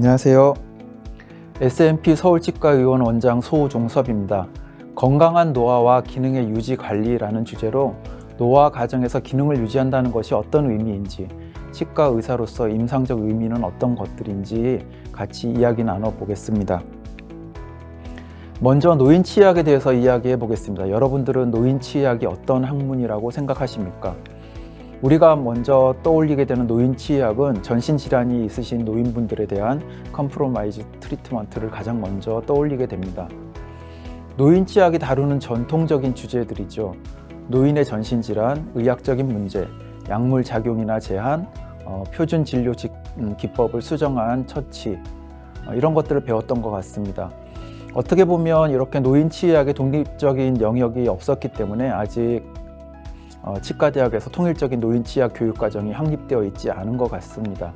안녕하세요. S&P 서울치과의원 원장 소종섭입니다. 건강한 노화와 기능의 유지 관리라는 주제로 노화 과정에서 기능을 유지한다는 것이 어떤 의미인지, 치과 의사로서 임상적 의미는 어떤 것들인지 같이 이야기 나눠보겠습니다. 먼저 노인치의학에 대해서 이야기해 보겠습니다. 여러분들은 노인치의학이 어떤 학문이라고 생각하십니까? 우리가 먼저 떠올리게 되는 노인치의학은 전신질환이 있으신 노인분들에 대한 컴프로마이즈 트리트먼트를 가장 먼저 떠올리게 됩니다. 노인치의학이 다루는 전통적인 주제들이죠. 노인의 전신질환, 의학적인 문제, 약물 작용이나 제한, 표준 진료 기법을 수정한 처치, 이런 것들을 배웠던 것 같습니다. 어떻게 보면 이렇게 노인치의학의 독립적인 영역이 없었기 때문에 아직 치과대학에서 통일적인 노인치의학 교육과정이 확립되어 있지 않은 것 같습니다.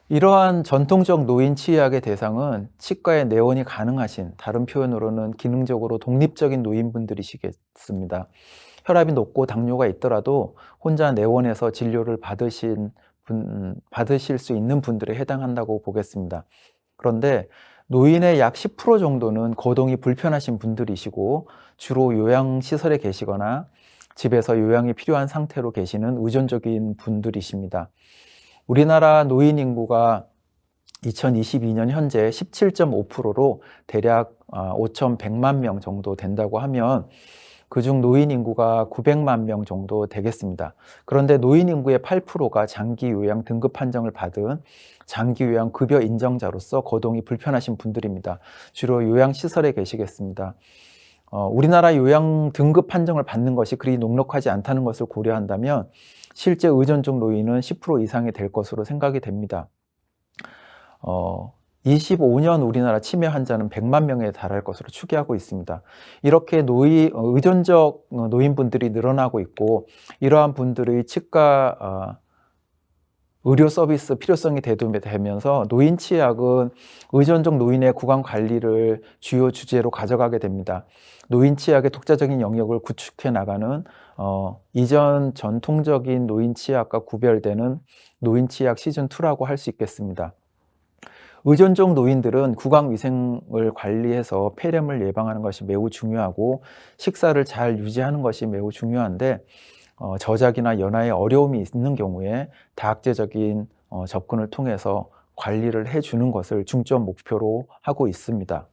이러한 전통적 노인치의학의 대상은 치과에 내원이 가능하신, 다른 표현으로는 기능적으로 독립적인 노인분들이시겠습니다. 혈압이 높고 당뇨가 있더라도 혼자 내원해서 진료를 받으실 수 있는 분들에 해당한다고 보겠습니다. 그런데 노인의 약 10% 정도는 거동이 불편하신 분들이시고 주로 요양시설에 계시거나 집에서 요양이 필요한 상태로 계시는 의존적인 분들이십니다. 우리나라 노인 인구가 2022년 현재 17.5%로 대략 5,100만 명 정도 된다고 하면 그중 노인 인구가 900만 명 정도 되겠습니다. 그런데 노인 인구의 8%가 장기 요양 등급 판정을 받은 장기 요양 급여 인정자로서 거동이 불편하신 분들입니다. 주로 요양시설에 계시겠습니다. 우리나라 요양 등급 판정을 받는 것이 그리 녹록하지 않다는 것을 고려한다면 실제 의존적 노인은 10% 이상이 될 것으로 생각이 됩니다. 25년 우리나라 치매 환자는 100만 명에 달할 것으로 추계하고 있습니다. 이렇게 의존적 노인분들이 늘어나고 있고 이러한 분들의 치과 의료 서비스 필요성이 대두되면서 노인치의학은 의존적 노인의 구강 관리를 주요 주제로 가져가게 됩니다. 노인치의학의 독자적인 영역을 구축해 나가는 이전 전통적인 노인치의학과 구별되는 노인치의학 시즌2라고 할 수 있겠습니다. 의존적 노인들은 구강위생을 관리해서 폐렴을 예방하는 것이 매우 중요하고 식사를 잘 유지하는 것이 매우 중요한데 저작이나 연화에 어려움이 있는 경우에 다학제적인 접근을 통해서 관리를 해주는 것을 중점 목표로 하고 있습니다.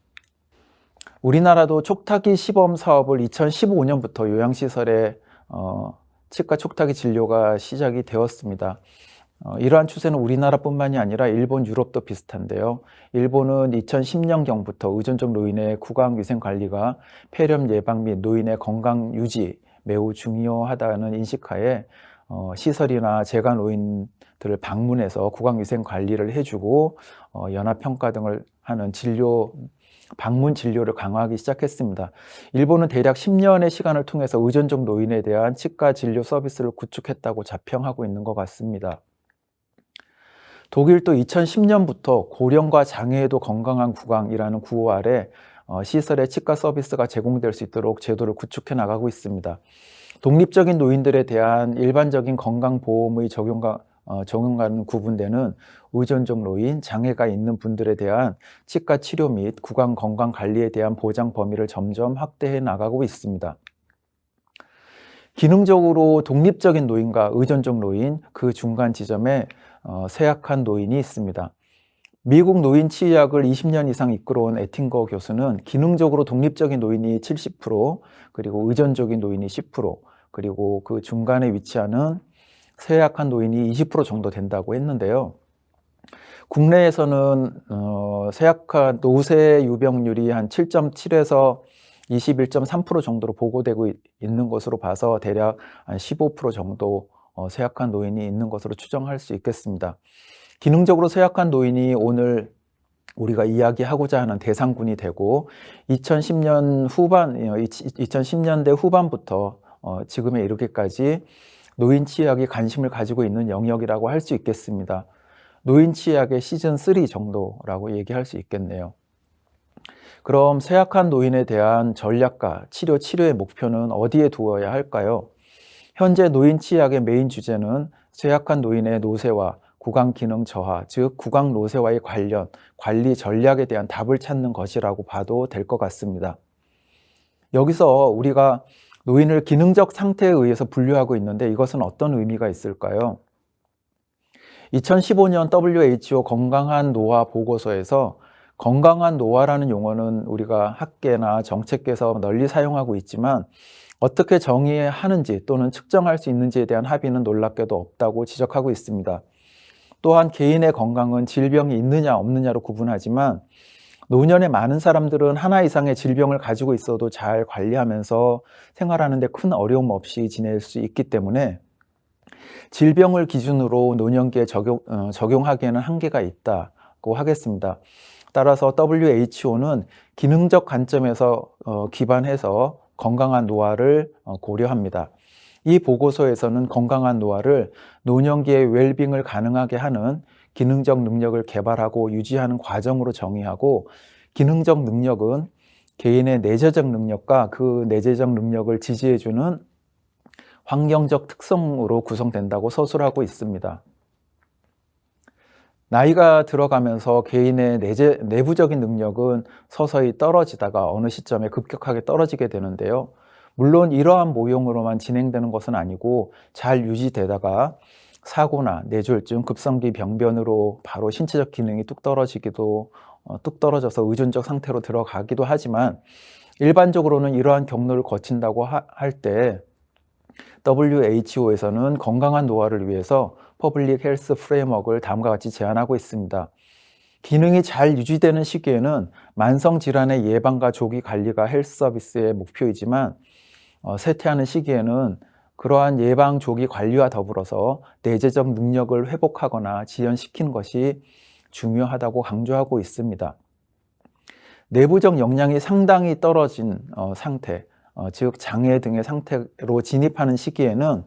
우리나라도 촉탁이 시범 사업을 2015년부터 요양시설에 치과 촉탁이 진료가 시작이 되었습니다. 이러한 추세는 우리나라뿐만이 아니라 일본, 유럽도 비슷한데요. 일본은 2010년경부터 의존적 노인의 구강위생관리가 폐렴 예방 및 노인의 건강 유지 매우 중요하다는 인식하에 시설이나 재가 노인들을 방문해서 구강위생 관리를 해주고 연합평가 등을 하는 방문 진료를 강화하기 시작했습니다. 일본은 대략 10년의 시간을 통해서 의존적 노인에 대한 치과 진료 서비스를 구축했다고 자평하고 있는 것 같습니다. 독일도 2010년부터 고령과 장애에도 건강한 구강이라는 구호 아래 시설의 치과 서비스가 제공될 수 있도록 제도를 구축해 나가고 있습니다. 독립적인 노인들에 대한 일반적인 건강보험의 적용과는 구분되는 의존적 노인, 장애가 있는 분들에 대한 치과 치료 및 구강 건강 관리에 대한 보장 범위를 점점 확대해 나가고 있습니다. 기능적으로 독립적인 노인과 의존적 노인, 그 중간 지점에 쇠약한 노인이 있습니다. 미국 노인치의학을 20년 이상 이끌어온 에팅거 교수는 기능적으로 독립적인 노인이 70%, 그리고 의존적인 노인이 10%, 그리고 그 중간에 위치하는 쇠약한 노인이 20% 정도 된다고 했는데요. 국내에서는 쇠약한 노쇠 유병률이 한 7.7에서 21.3% 정도로 보고되고 있는 것으로 봐서 대략 한 15% 정도 쇠약한 노인이 있는 것으로 추정할 수 있겠습니다. 기능적으로 쇠약한 노인이 오늘 우리가 이야기하고자 하는 대상군이 되고 2010년대 후반부터 지금에 이르기까지 노인치의학이 관심을 가지고 있는 영역이라고 할 수 있겠습니다. 노인치의학의 시즌3 정도라고 얘기할 수 있겠네요. 그럼 쇠약한 노인에 대한 전략과 치료의 목표는 어디에 두어야 할까요? 현재 노인치의학의 메인 주제는 쇠약한 노인의 노쇠와 구강 기능 저하, 즉 구강 노쇠와의 관련, 관리 전략에 대한 답을 찾는 것이라고 봐도 될 것 같습니다. 여기서 우리가 노인을 기능적 상태에 의해서 분류하고 있는데 이것은 어떤 의미가 있을까요? 2015년 WHO 건강한 노화 보고서에서 건강한 노화라는 용어는 우리가 학계나 정책계에서 널리 사용하고 있지만 어떻게 정의하는지 또는 측정할 수 있는지에 대한 합의는 놀랍게도 없다고 지적하고 있습니다. 또한 개인의 건강은 질병이 있느냐 없느냐로 구분하지만 노년의 많은 사람들은 하나 이상의 질병을 가지고 있어도 잘 관리하면서 생활하는 데 큰 어려움 없이 지낼 수 있기 때문에 질병을 기준으로 노년기에 적용하기에는 한계가 있다고 하겠습니다. 따라서 WHO는 기능적 관점에서 기반해서 건강한 노화를 고려합니다. 이 보고서에서는 건강한 노화를 노년기의 웰빙을 가능하게 하는 기능적 능력을 개발하고 유지하는 과정으로 정의하고, 기능적 능력은 개인의 내재적 능력과 그 내재적 능력을 지지해주는 환경적 특성으로 구성된다고 서술하고 있습니다. 나이가 들어가면서 개인의 내부적인 능력은 서서히 떨어지다가 어느 시점에 급격하게 떨어지게 되는데요. 물론 이러한 모형으로만 진행되는 것은 아니고 잘 유지되다가 사고나 뇌졸중, 급성기 병변으로 바로 신체적 기능이 뚝 떨어져서 의존적 상태로 들어가기도 하지만 일반적으로는 이러한 경로를 거친다고 할 때 WHO에서는 건강한 노화를 위해서 퍼블릭 헬스 프레임워크를 다음과 같이 제안하고 있습니다. 기능이 잘 유지되는 시기에는 만성질환의 예방과 조기 관리가 헬스 서비스의 목표이지만 쇠퇴하는 시기에는 그러한 예방 조기 관리와 더불어서 내재적 능력을 회복하거나 지연시키는 것이 중요하다고 강조하고 있습니다. 내부적 역량이 상당히 떨어진 상태, 즉 장애 등의 상태로 진입하는 시기에는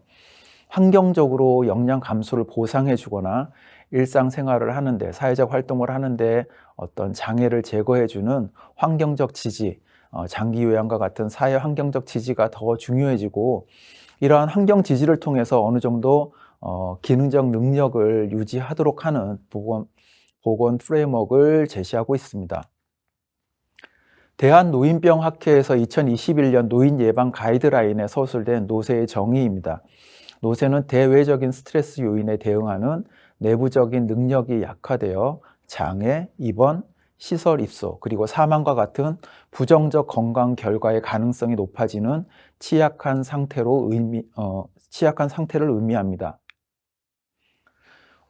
환경적으로 역량 감소를 보상해 주거나 일상생활을 하는데, 사회적 활동을 하는데 어떤 장애를 제거해 주는 환경적 지지, 장기 요양과 같은 사회 환경적 지지가 더 중요해지고, 이러한 환경 지지를 통해서 어느 정도 기능적 능력을 유지하도록 하는 보건 프레임워크를 제시하고 있습니다. 대한노인병학회에서 2021년 노인 예방 가이드라인에 서술된 노쇠의 정의입니다. 노쇠는 대외적인 스트레스 요인에 대응하는 내부적인 능력이 약화되어 장애, 입원, 시설 입소, 그리고 사망과 같은 부정적 건강 결과의 가능성이 높아지는 취약한 상태를 의미합니다.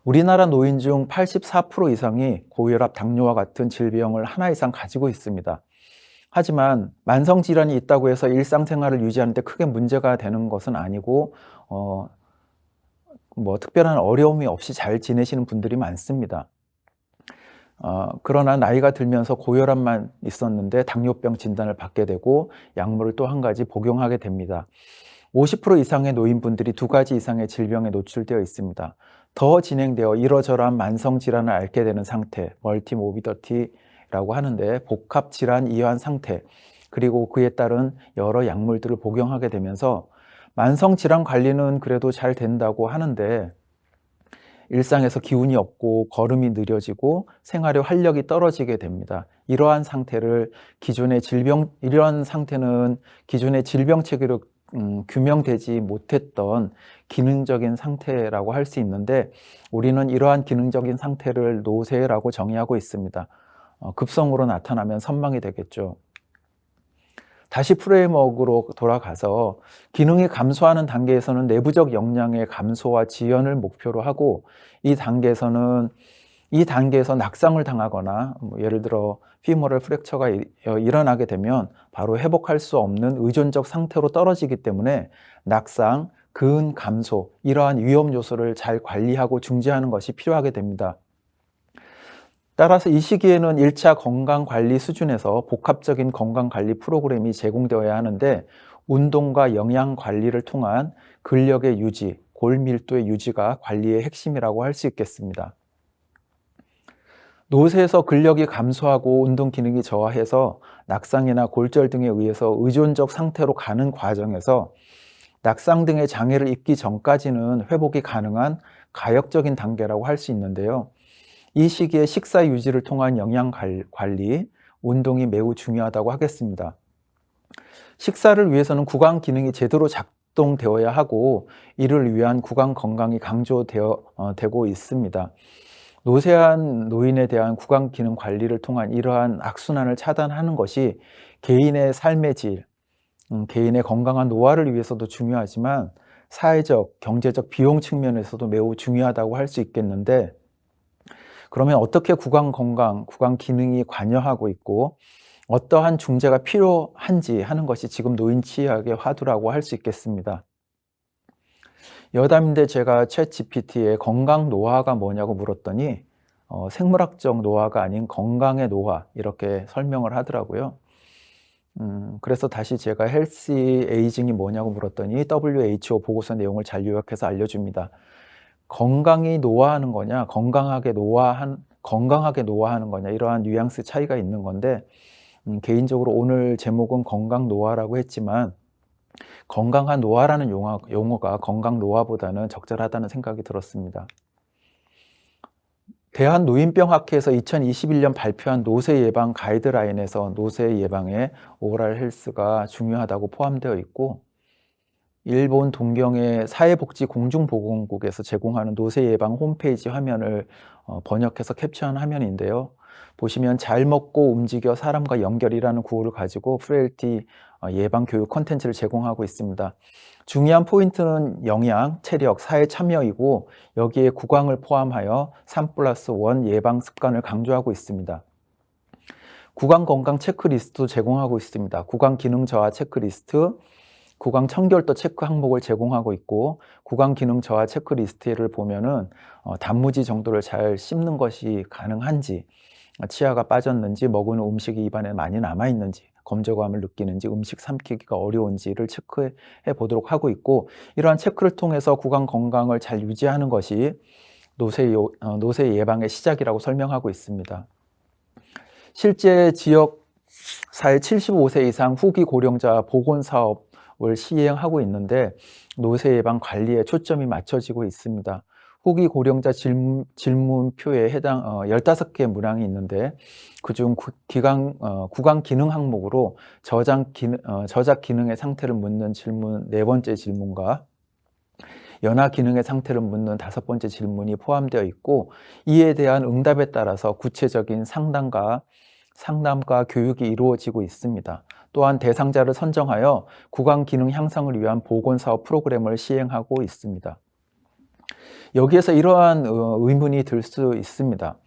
우리나라 노인 중 84% 이상이 고혈압, 당뇨와 같은 질병을 하나 이상 가지고 있습니다. 하지만 만성질환이 있다고 해서 일상생활을 유지하는 데 크게 문제가 되는 것은 아니고 특별한 어려움이 없이 잘 지내시는 분들이 많습니다. 그러나 나이가 들면서 고혈압만 있었는데 당뇨병 진단을 받게 되고 약물을 또 한 가지 복용하게 됩니다. 50% 이상의 노인분들이 2가지 이상의 질병에 노출되어 있습니다. 더 진행되어 이러저러한 만성질환을 앓게 되는 상태, 멀티모비더티라고 하는데 복합질환 이완 상태, 그리고 그에 따른 여러 약물들을 복용하게 되면서 만성질환 관리는 그래도 잘 된다고 하는데 일상에서 기운이 없고 걸음이 느려지고 생활의 활력이 떨어지게 됩니다. 이러한 상태는 기존의 질병 체계로 규명되지 못했던 기능적인 상태라고 할 수 있는데, 우리는 이러한 기능적인 상태를 노쇠라고 정의하고 있습니다. 급성으로 나타나면 선망이 되겠죠. 다시 프레임워크로 돌아가서 기능이 감소하는 단계에서는 내부적 역량의 감소와 지연을 목표로 하고, 이 단계에서 낙상을 당하거나 예를 들어 피모럴 프랙처가 일어나게 되면 바로 회복할 수 없는 의존적 상태로 떨어지기 때문에 낙상, 근 감소, 이러한 위험 요소를 잘 관리하고 중지하는 것이 필요하게 됩니다. 따라서 이 시기에는 1차 건강관리 수준에서 복합적인 건강관리 프로그램이 제공되어야 하는데, 운동과 영양관리를 통한 근력의 유지, 골밀도의 유지가 관리의 핵심이라고 할 수 있겠습니다. 노쇠에서 근력이 감소하고 운동 기능이 저하해서 낙상이나 골절 등에 의해서 의존적 상태로 가는 과정에서 낙상 등의 장애를 입기 전까지는 회복이 가능한 가역적인 단계라고 할 수 있는데요. 이 시기에 식사 유지를 통한 영양 관리, 운동이 매우 중요하다고 하겠습니다. 식사를 위해서는 구강 기능이 제대로 작동되어야 하고 이를 위한 구강 건강이 되고 있습니다. 노쇠한 노인에 대한 구강 기능 관리를 통한 이러한 악순환을 차단하는 것이 개인의 삶의 질, 개인의 건강한 노화를 위해서도 중요하지만 사회적, 경제적 비용 측면에서도 매우 중요하다고 할 수 있겠는데, 그러면 어떻게 구강 건강, 구강 기능이 관여하고 있고 어떠한 중재가 필요한지 하는 것이 지금 노인치의학의 화두라고 할 수 있겠습니다. 여담인데 제가 챗 GPT에 건강 노화가 뭐냐고 물었더니 생물학적 노화가 아닌 건강의 노화 이렇게 설명을 하더라고요. 그래서 다시 제가 헬시 에이징이 뭐냐고 물었더니 WHO 보고서 내용을 잘 요약해서 알려줍니다. 건강이 노화하는 거냐, 건강하게 노화하는 거냐, 이러한 뉘앙스 차이가 있는 건데, 개인적으로 오늘 제목은 건강 노화라고 했지만 건강한 노화라는 용어가 건강 노화보다는 적절하다는 생각이 들었습니다. 대한노인병학회에서 2021년 발표한 노쇠 예방 가이드라인에서 노쇠 예방에 오랄 헬스가 중요하다고 포함되어 있고, 일본 동경의 사회복지공중보건국에서 제공하는 노쇠 예방 홈페이지 화면을 번역해서 캡처한 화면인데요. 보시면 잘 먹고 움직여 사람과 연결이라는 구호를 가지고 프레일티 예방 교육 콘텐츠를 제공하고 있습니다. 중요한 포인트는 영양, 체력, 사회 참여이고 여기에 구강을 포함하여 3+1 예방 습관을 강조하고 있습니다. 구강 건강 체크리스트도 제공하고 있습니다. 구강 기능 저하 체크리스트, 구강 청결도 체크 항목을 제공하고 있고, 구강 기능 저하 체크리스트를 보면은 단무지 정도를 잘 씹는 것이 가능한지, 치아가 빠졌는지, 먹은 음식이 입안에 많이 남아있는지, 검저감을 느끼는지, 음식 삼키기가 어려운지를 체크해 보도록 하고 있고, 이러한 체크를 통해서 구강 건강을 잘 유지하는 것이 노쇠 예방의 시작이라고 설명하고 있습니다. 실제 지역 사회 75세 이상 후기 고령자 보건 사업을 시행하고 있는데 노쇠 예방 관리에 초점이 맞춰지고 있습니다. 후기 고령자 질문표에 해당 15개 문항이 있는데 그중 구강 기능 항목으로 저작 기능의 상태를 묻는 질문 4번째 질문과 연하 기능의 상태를 묻는 5번째 질문이 포함되어 있고, 이에 대한 응답에 따라서 구체적인 상담과 교육이 이루어지고 있습니다. 또한 대상자를 선정하여 구강 기능 향상을 위한 보건사업 프로그램을 시행하고 있습니다. 여기에서 이러한 의문이 들 수 있습니다.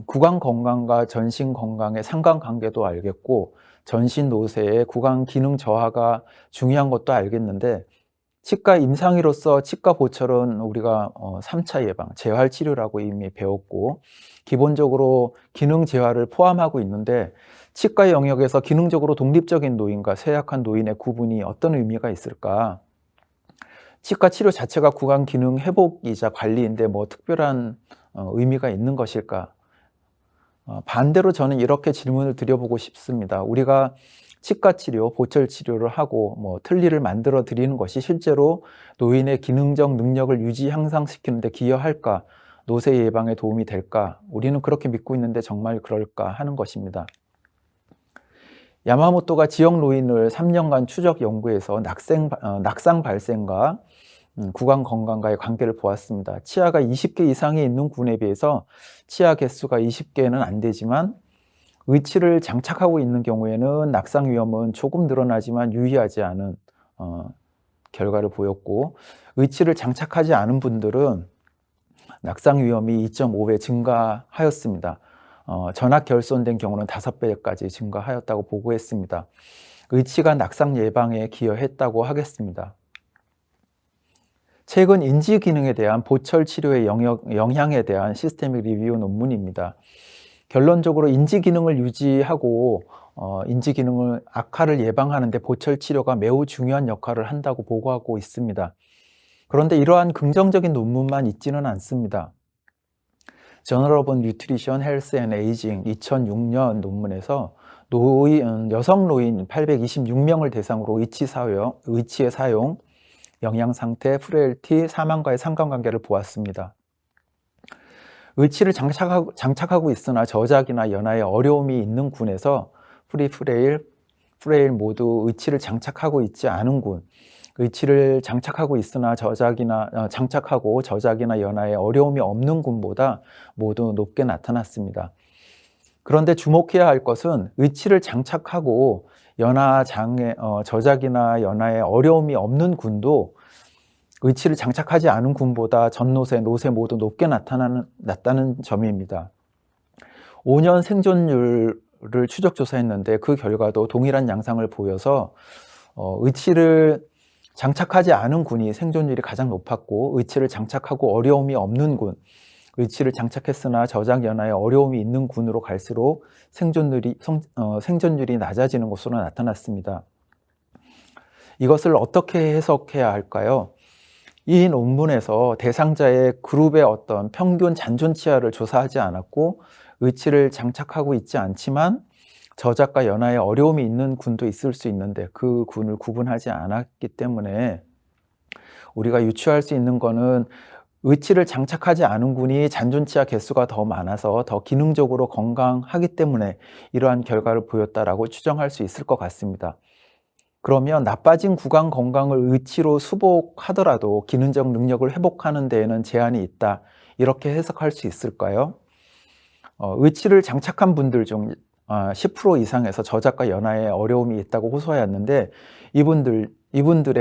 구강 건강과 전신 건강의 상관관계도 알겠고 전신 노쇠의 구강 기능 저하가 중요한 것도 알겠는데, 치과 임상의로서 치과 보철은 우리가 3차 예방, 재활 치료라고 이미 배웠고 기본적으로 기능 재활을 포함하고 있는데, 치과 영역에서 기능적으로 독립적인 노인과 쇠약한 노인의 구분이 어떤 의미가 있을까? 치과 치료 자체가 구강 기능 회복이자 관리인데 뭐 특별한 의미가 있는 것일까? 반대로 저는 이렇게 질문을 드려보고 싶습니다. 우리가 치과 치료, 보철 치료를 하고 뭐 틀니를 만들어 드리는 것이 실제로 노인의 기능적 능력을 유지 향상시키는 데 기여할까? 노쇠 예방에 도움이 될까? 우리는 그렇게 믿고 있는데 정말 그럴까 하는 것입니다. 야마모토가 지역 노인을 3년간 추적 연구해서 낙상 발생과 구강 건강과의 관계를 보았습니다. 치아가 20개 이상이 있는 군에 비해서 치아 개수가 20개는 안 되지만 의치를 장착하고 있는 경우에는 낙상 위험은 조금 늘어나지만 유의하지 않은 결과를 보였고, 의치를 장착하지 않은 분들은 낙상 위험이 2.5배 증가하였습니다. 전압 결손된 경우는 5배까지 증가하였다고 보고했습니다. 의치가 낙상 예방에 기여했다고 하겠습니다. 최근 인지 기능에 대한 보철 치료의 영향에 대한 시스테믹 리뷰 논문입니다. 결론적으로 인지 기능을 유지하고 인지 기능을 악화를 예방하는 데 보철 치료가 매우 중요한 역할을 한다고 보고하고 있습니다. 그런데 이러한 긍정적인 논문만 있지는 않습니다. Journal of Nutrition, Health and Aging 2006년 논문에서 여성 노인 826명을 대상으로 의치의 사용, 영양 상태, 프레일티, 사망과의 상관관계를 보았습니다. 의치를 장착하고 있으나 저작이나 연화에 어려움이 있는 군에서 프레일 모두 의치를 장착하고 있지 않은 군, 의치를 장착하고 있으나 장착하고 저작이나 연화에 어려움이 없는 군보다 모두 높게 나타났습니다. 그런데 주목해야 할 것은 의치를 장착하고 저작이나 연화에 어려움이 없는 군도 의치를 장착하지 않은 군보다 전노세, 노세 모두 높게 나타나는 점입니다. 5년 생존율을 추적 조사했는데 그 결과도 동일한 양상을 보여서 의치를 장착하지 않은 군이 생존율이 가장 높았고, 의치를 장착하고 어려움이 없는 군, 의치를 장착했으나 저작 연화에 어려움이 있는 군으로 갈수록 생존율이 낮아지는 것으로 나타났습니다. 이것을 어떻게 해석해야 할까요? 이 논문에서 대상자의 그룹의 어떤 평균 잔존 치아를 조사하지 않았고, 의치를 장착하고 있지 않지만 저작과 연화에 어려움이 있는 군도 있을 수 있는데 그 군을 구분하지 않았기 때문에 우리가 유추할 수 있는 것은 의치를 장착하지 않은 군이 잔존 치아 개수가 더 많아서 더 기능적으로 건강하기 때문에 이러한 결과를 보였다라고 추정할 수 있을 것 같습니다. 그러면 나빠진 구강 건강을 의치로 수복하더라도 기능적 능력을 회복하는 데에는 제한이 있다, 이렇게 해석할 수 있을까요? 의치를 장착한 분들 중 10% 이상에서 저작과 연화에 어려움이 있다고 호소하였는데 이분들의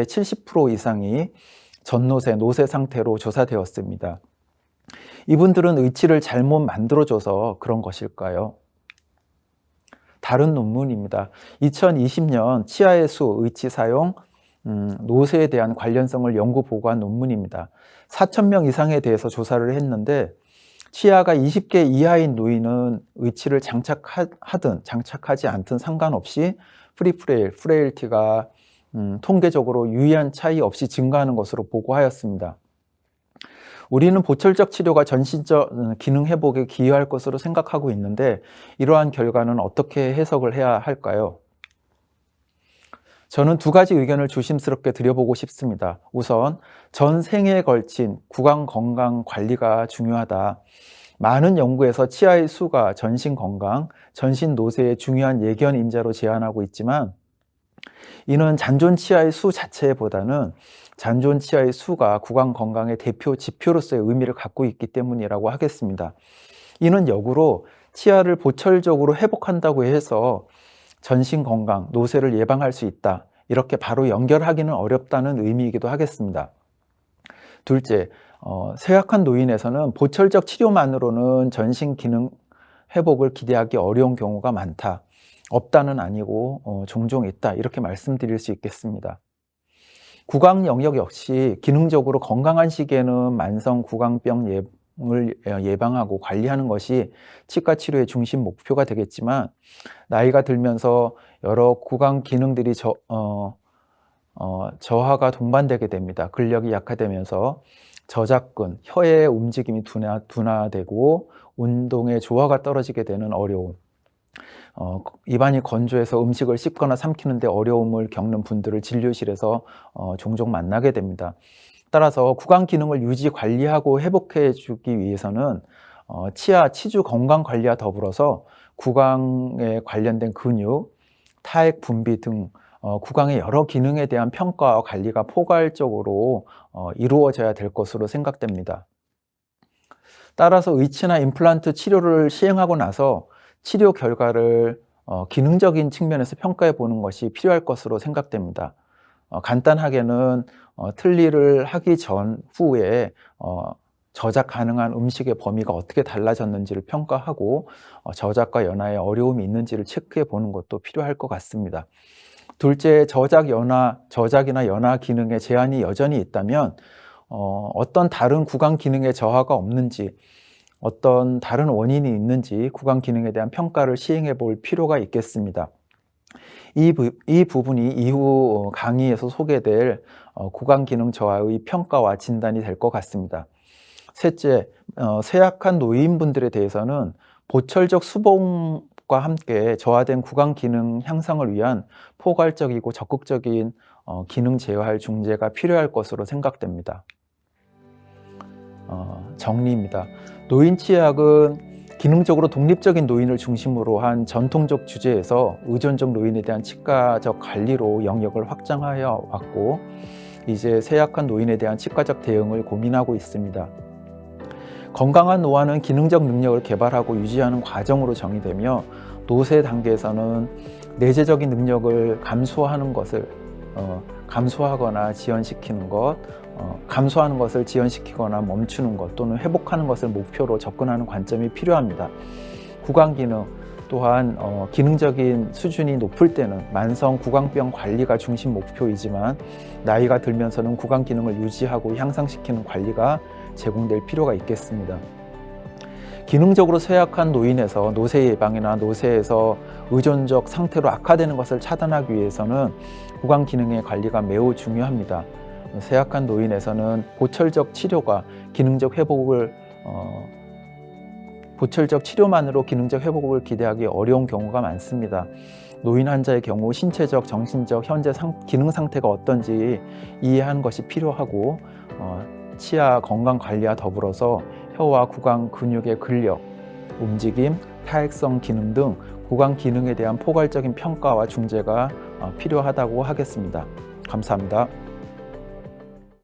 70% 이상이 전노세, 노세 상태로 조사되었습니다. 이분들은 의치를 잘못 만들어줘서 그런 것일까요? 다른 논문입니다. 2020년 치아의 수, 의치 사용, 노세에 대한 관련성을 연구 보고한 논문입니다. 4,000명 이상에 대해서 조사를 했는데 치아가 20개 이하인 노인은 의치를 장착하든 장착하지 않든 상관없이 프레일티가 통계적으로 유의한 차이 없이 증가하는 것으로 보고하였습니다. 우리는 보철적 치료가 전신적 기능 회복에 기여할 것으로 생각하고 있는데 이러한 결과는 어떻게 해석을 해야 할까요? 저는 두 가지 의견을 조심스럽게 드려보고 싶습니다. 우선 전 생애에 걸친 구강 건강 관리가 중요하다. 많은 연구에서 치아의 수가 전신 건강, 전신 노쇠의 중요한 예견 인자로 제안하고 있지만 이는 잔존 치아의 수 자체보다는 잔존 치아의 수가 구강 건강의 대표 지표로서의 의미를 갖고 있기 때문이라고 하겠습니다. 이는 역으로 치아를 보철적으로 회복한다고 해서 전신 건강, 노쇠를 예방할 수 있다, 이렇게 바로 연결하기는 어렵다는 의미이기도 하겠습니다. 둘째, 쇠약한 노인에서는 보철적 치료만으로는 전신 기능 회복을 기대하기 어려운 경우가 많다. 없다는 아니고 종종 있다, 이렇게 말씀드릴 수 있겠습니다. 구강 영역 역시 기능적으로 건강한 시기에는 만성 구강병을 예방하고 관리하는 것이 치과 치료의 중심 목표가 되겠지만 나이가 들면서 여러 구강 기능들이 저하가 동반되게 됩니다. 근력이 약화되면서 저작근, 혀의 움직임이 둔화되고 운동의 조화가 떨어지게 되는 어려움, 입안이 건조해서 음식을 씹거나 삼키는데 어려움을 겪는 분들을 진료실에서 종종 만나게 됩니다. 따라서 구강 기능을 유지 관리하고 회복해 주기 위해서는 치아, 치주 건강 관리와 더불어서 구강에 관련된 근육, 타액 분비 등 구강의 여러 기능에 대한 평가와 관리가 포괄적으로 이루어져야 될 것으로 생각됩니다. 따라서 의치나 임플란트 치료를 시행하고 나서 치료 결과를 기능적인 측면에서 평가해 보는 것이 필요할 것으로 생각됩니다. 간단하게는 틀니를 하기 후에 저작 가능한 음식의 범위가 어떻게 달라졌는지를 평가하고 저작과 연화에 어려움이 있는지를 체크해 보는 것도 필요할 것 같습니다. 둘째, 저작이나 연화 기능에 제한이 여전히 있다면 어떤 다른 구강 기능의 저하가 없는지, 어떤 다른 원인이 있는지 구강 기능에 대한 평가를 시행해 볼 필요가 있겠습니다. 이 부분이 이후 강의에서 소개될 구강 기능 저하의 평가와 진단이 될 것 같습니다. 셋째, 쇠약한 노인분들에 대해서는 보철적 수봉과 함께 저하된 구강 기능 향상을 위한 포괄적이고 적극적인 기능 제어할 중재가 필요할 것으로 생각됩니다. 정리입니다. 노인 치의학은 기능적으로 독립적인 노인을 중심으로 한 전통적 주제에서 의존적 노인에 대한 치과적 관리로 영역을 확장하여 왔고, 이제 쇠약한 노인에 대한 치과적 대응을 고민하고 있습니다. 건강한 노화는 기능적 능력을 개발하고 유지하는 과정으로 정의되며, 노쇠 단계에서는 내재적인 능력을 감소하는 것을 감소하거나 지연시키는 것, 감소하는 것을 지연시키거나 멈추는 것 또는 회복하는 것을 목표로 접근하는 관점이 필요합니다. 구강 기능 또한 기능적인 수준이 높을 때는 만성 구강병 관리가 중심 목표이지만, 나이가 들면서는 구강 기능을 유지하고 향상시키는 관리가 제공될 필요가 있겠습니다. 기능적으로 쇠약한 노인에서 노쇠 예방이나 노쇠에서 의존적 상태로 악화되는 것을 차단하기 위해서는 구강 기능의 관리가 매우 중요합니다. 쇠약한 노인에서는 보철적 치료만으로 기능적 회복을 기대하기 어려운 경우가 많습니다. 노인 환자의 경우 신체적, 정신적 현재 기능 상태가 어떤지 이해하는 것이 필요하고, 치아 건강 관리와 더불어서 혀와 구강 근육의 근력, 움직임, 타액성 기능 등 구강 기능에 대한 포괄적인 평가와 중재가 필요하다고 하겠습니다. 감사합니다.